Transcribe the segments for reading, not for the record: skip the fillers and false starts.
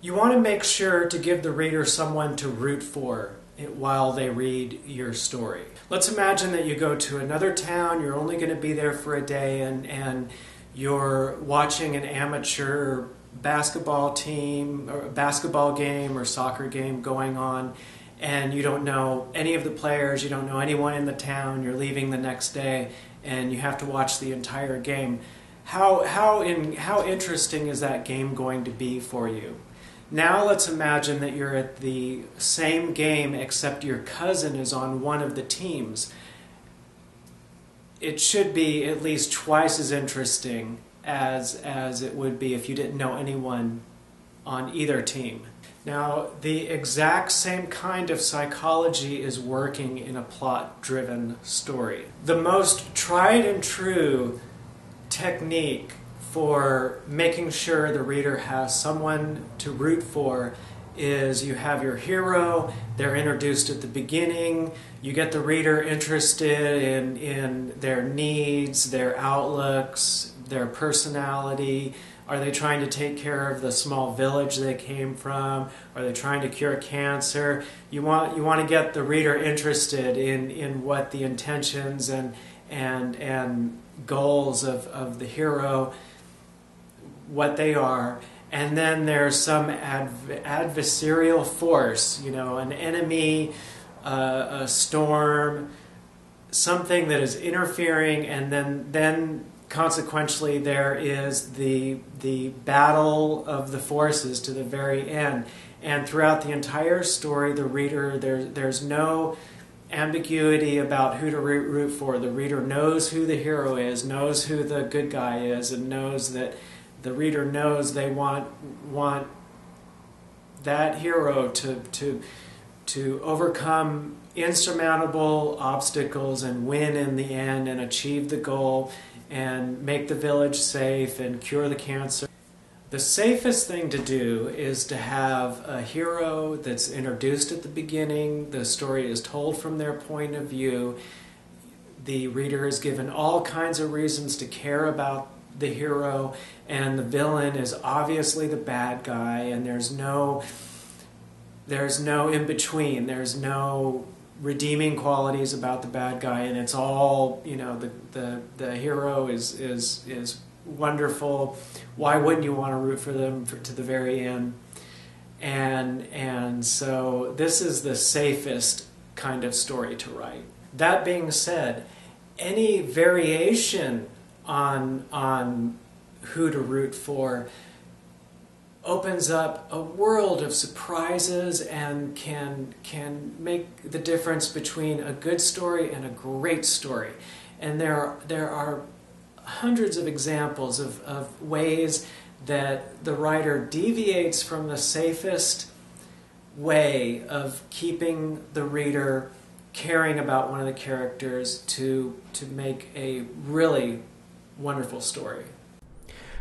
You want to make sure to give the reader someone to root for while they read your story. Let's imagine that you go to another town, you're only going to be there for a day, and you're watching an amateur basketball team, or basketball game or soccer game going on, and you don't know any of the players, you don't know anyone in the town, you're leaving the next day, and you have to watch the entire game. How interesting is that game going to be for you? Now let's imagine that you're at the same game except your cousin is on one of the teams. It should be at least twice as interesting as it would be if you didn't know anyone on either team. Now, the exact same kind of psychology is working in a plot-driven story. The most tried and true technique for making sure the reader has someone to root for is you have your hero, they're introduced at the beginning, you get the reader interested in their needs, their outlooks, their personality. Are they trying to take care of the small village they came from? Are they trying to cure cancer? You want to get the reader interested in what the intentions and goals of the hero, what they are, and then there's some adversarial force, an enemy, a storm, something that is interfering, and then consequently there is the battle of the forces to the very end. And throughout the entire story, the reader, there's no ambiguity about who to root for. The reader knows who the hero is, knows who the good guy is, and knows that the reader knows they want that hero to overcome insurmountable obstacles and win in the end and achieve the goal and make the village safe and cure the cancer. The safest thing to do is to have a hero that's introduced at the beginning. The story is told from their point of view. The reader is given all kinds of reasons to care about the hero, and the villain is obviously the bad guy, and there's no in between. There's no redeeming qualities about the bad guy, and it's all, the hero is wonderful. Why wouldn't you want to root for them to the very end? And so this is the safest kind of story to write. That being said, any variation on who to root for opens up a world of surprises and can make the difference between a good story and a great story. And there are hundreds of examples of ways that the writer deviates from the safest way of keeping the reader caring about one of the characters to make a really wonderful story.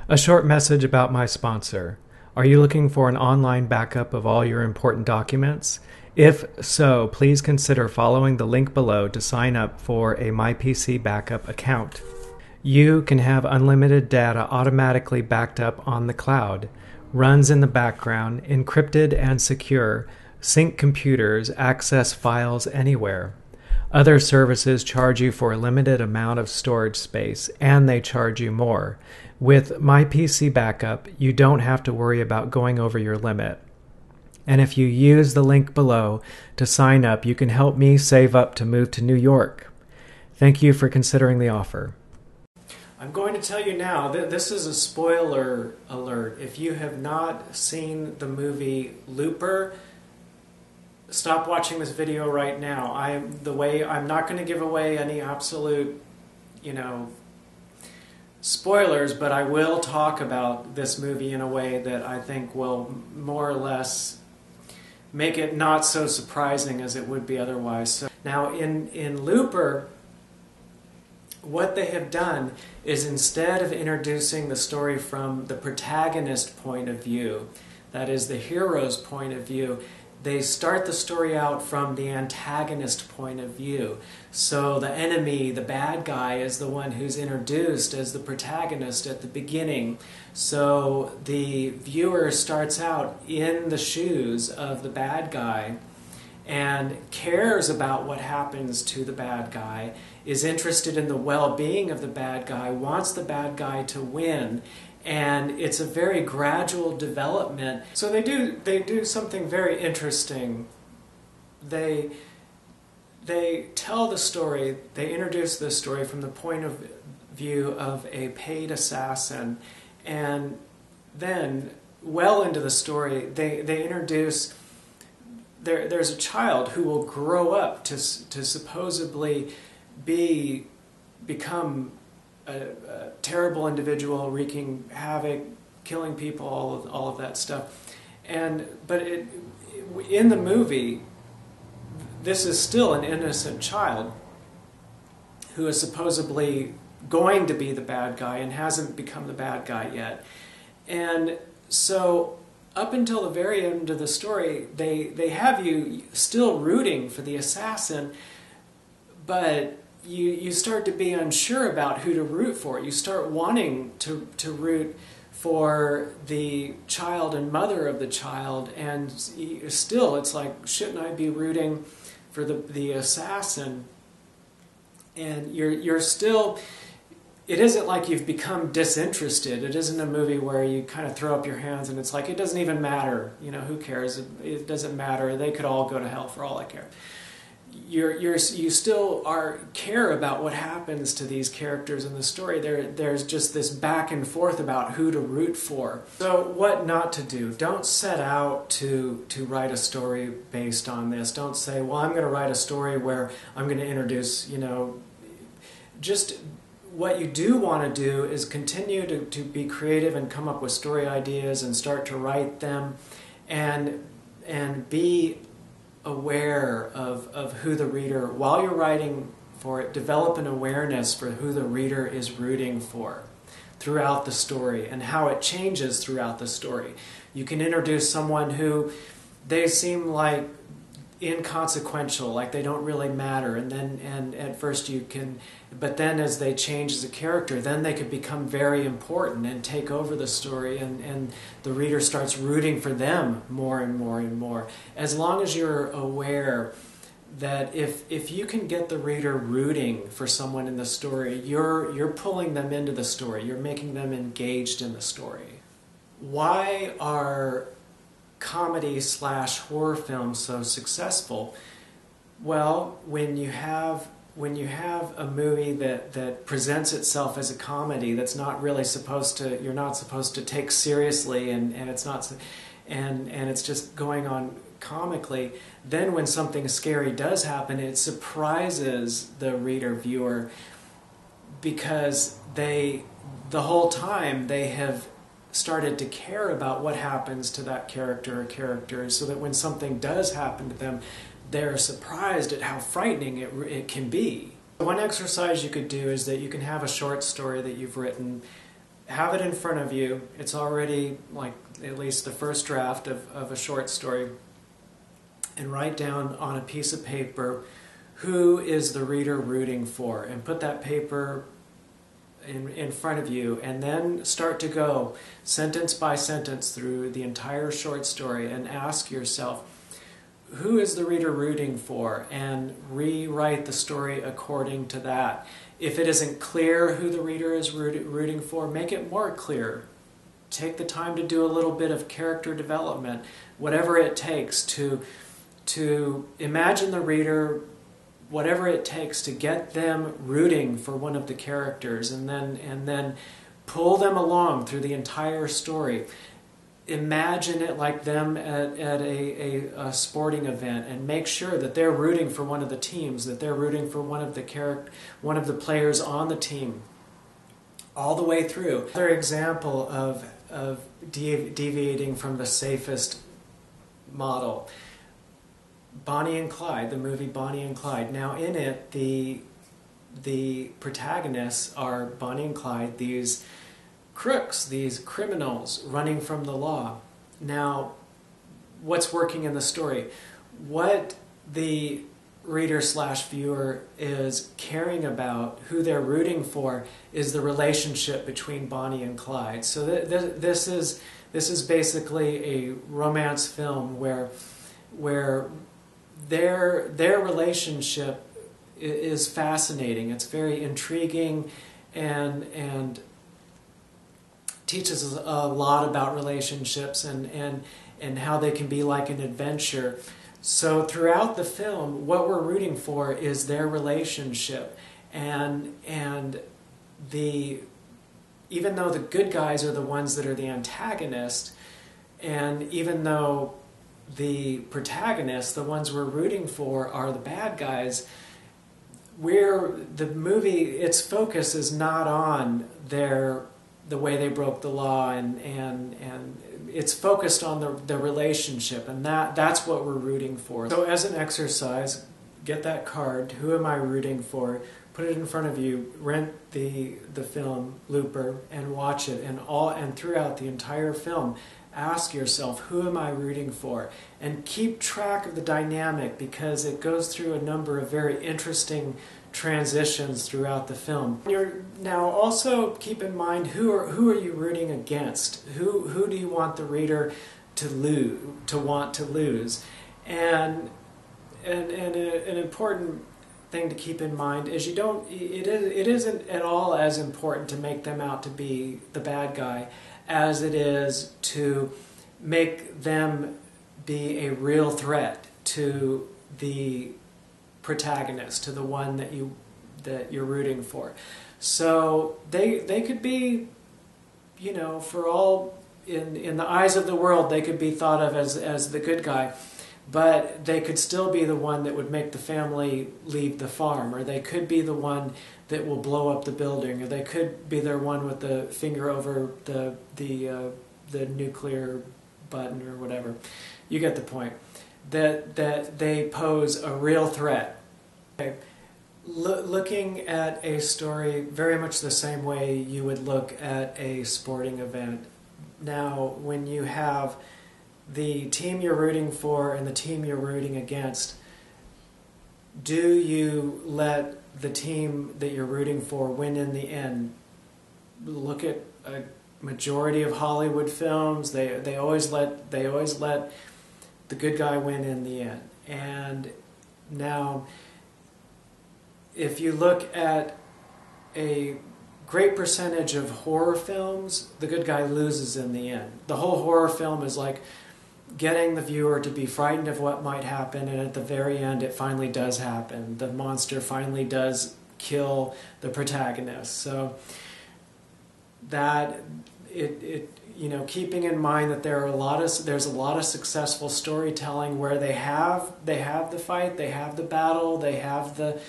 A short message about my sponsor. Are you looking for an online backup of all your important documents? If so, please consider following the link below to sign up for a MyPC backup account. You can have unlimited data automatically backed up on the cloud, runs in the background, encrypted and secure, sync computers, access files anywhere. Other services charge you for a limited amount of storage space, and they charge you more. With MyPC Backup, you don't have to worry about going over your limit. And if you use the link below to sign up, you can help me save up to move to New York. Thank you for considering the offer. I'm going to tell you now that this is a spoiler alert. If you have not seen the movie Looper, stop watching this video right now. I'm not going to give away any absolute, spoilers, but I will talk about this movie in a way that I think will more or less make it not so surprising as it would be otherwise. So now in Looper, what they have done is, instead of introducing the story from the protagonist point of view, that is the hero's point of view, they start the story out from the antagonist point of view. So the enemy, the bad guy, is the one who's introduced as the protagonist at the beginning. So the viewer starts out in the shoes of the bad guy and cares about what happens to the bad guy, is interested in the well-being of the bad guy, wants the bad guy to win, and it's a very gradual development. So they do something very interesting. They tell the story, they introduce the story from the point of view of a paid assassin, and then well into the story they introduce there's a child who will grow up to supposedly become a terrible individual, wreaking havoc, killing people, all of that stuff. But in the movie, this is still an innocent child who is supposedly going to be the bad guy and hasn't become the bad guy yet. And so up until the very end of the story, they have you still rooting for the assassin, but you start to be unsure about who to root for. You start wanting to root for the child and mother of the child, and still it's like, shouldn't I be rooting for the assassin? And you're still, it isn't like you've become disinterested. It isn't a movie where you kind of throw up your hands and it's like, it doesn't even matter, who cares? It doesn't matter. They could all go to hell for all I care. You still care about what happens to these characters in the story. There's just this back and forth about who to root for. So what not to do? Don't set out to write a story based on this. Don't say, well, I'm going to write a story where I'm going to introduce, just what you do want to do is continue to be creative and come up with story ideas and start to write them, and be aware of who the reader, while you're writing for it, develop an awareness for who the reader is rooting for throughout the story and how it changes throughout the story. You can introduce someone who they seem like inconsequential, like they don't really matter, and at first you can, but then as they change as a character, then they could become very important and take over the story, and the reader starts rooting for them more and more and more. As long as you're aware that if you can get the reader rooting for someone in the story, you're pulling them into the story, you're making them engaged in the story. Why are comedy/horror films so successful? Well, when you have a movie that presents itself as a comedy that's not really you're not supposed to take seriously, and it's not, and it's just going on comically, then when something scary does happen, it surprises the viewer, because the whole time they have started to care about what happens to that character or characters, so that when something does happen to them, they're surprised at how frightening it can be. One exercise you could do is that you can have a short story that you've written, have it in front of you. It's already like at least the first draft of a short story, and write down on a piece of paper who is the reader rooting for, and put that paper in front of you, and then start to go sentence by sentence through the entire short story and ask yourself, who is the reader rooting for, and rewrite the story according to that. If it isn't clear who the reader is rooting for, make it more clear. Take the time to do a little bit of character development, whatever it takes to imagine the reader, whatever it takes to get them rooting for one of the characters, and then pull them along through the entire story. Imagine it like them at a sporting event, and make sure that they're rooting for one of the teams, that they're rooting for one of the players on the team, all the way through. Another example of deviating from the safest model. Bonnie and Clyde, the movie Bonnie and Clyde. Now in it, the protagonists are Bonnie and Clyde, these crooks, these criminals running from the law. Now, what's working in the story. What the reader/viewer is caring about, who they're rooting for, is the relationship between Bonnie and Clyde. So this is basically a romance film where their relationship is fascinating. It's very intriguing and teaches us a lot about relationships and how they can be like an adventure. So throughout the film, what we're rooting for is their relationship, and even though the good guys are the ones that are the antagonist, and even though the protagonists, the ones we're rooting for, are the bad guys, the movie, its focus is not on the way they broke the law, and it's focused on the relationship, and that's what we're rooting for. So as an exercise, get that card, who am I rooting for, put it in front of you, rent the film Looper, and watch it, and throughout the entire film, ask yourself, who am I rooting for? And keep track of the dynamic, because it goes through a number of very interesting transitions throughout the film. Now also keep in mind, who are you rooting against? Who do you want the reader to want to lose? And an important thing to keep in mind is it isn't at all as important to make them out to be the bad guy as it is to make them be a real threat to the protagonist, to the one that you're rooting for. So they could be, for all in the eyes of the world, they could be thought of as the good guy, but they could still be the one that would make the family leave the farm, or they could be the one that will blow up the building, or they could be their one with the finger over the nuclear button or whatever. You get the point. That they pose a real threat. Okay. Looking at a story very much the same way you would look at a sporting event. Now, when you have the team you're rooting for and the team you're rooting against, do you let the team that you're rooting for win in the end? Look at a majority of Hollywood films. They always let the good guy win in the end. And now, if you look at a great percentage of horror films, the good guy loses in the end. The whole horror film is like getting the viewer to be frightened of what might happen, and at the very end it finally does happen. The monster finally does kill the protagonist. So that keeping in mind that there's a lot of successful storytelling where they have the fight, they have the battle, they have the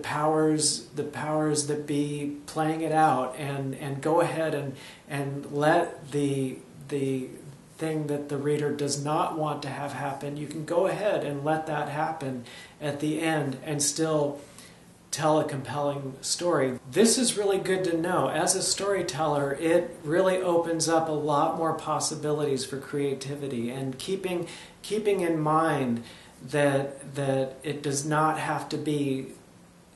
powers that be playing it out, and go ahead and let the thing that the reader does not want to have happen, you can go ahead and let that happen at the end and still tell a compelling story. This is really good to know. As a storyteller, it really opens up a lot more possibilities for creativity, and keeping in mind that it does not have to be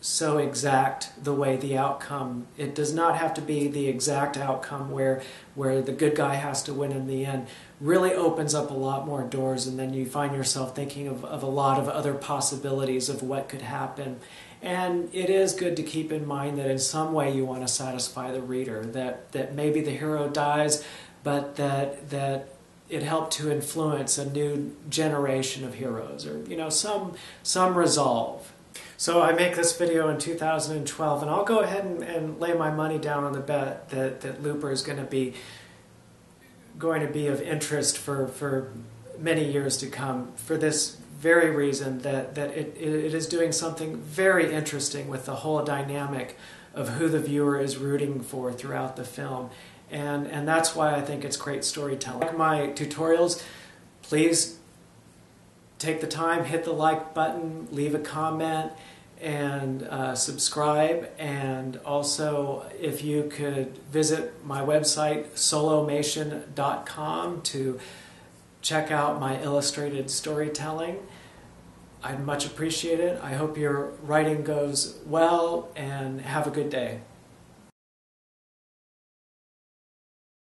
so exact the way the outcome. It does not have to be the exact outcome where the good guy has to win in the end. Really opens up a lot more doors, and then you find yourself thinking of a lot of other possibilities of what could happen. And it is good to keep in mind that in some way you want to satisfy the reader, that maybe the hero dies, but that it helped to influence a new generation of heroes, or some resolve. So I make this video in 2012, and I'll go ahead and lay my money down on the bet that Looper is going to be of interest for many years to come, for this very reason that it is doing something very interesting with the whole dynamic of who the viewer is rooting for throughout the film. And that's why I think it's great storytelling. Like my tutorials, please take the time, hit the like button, leave a comment, and subscribe. And also, if you could visit my website, solomation.com, to check out my illustrated storytelling. I'd much appreciate it. I hope your writing goes well, and have a good day.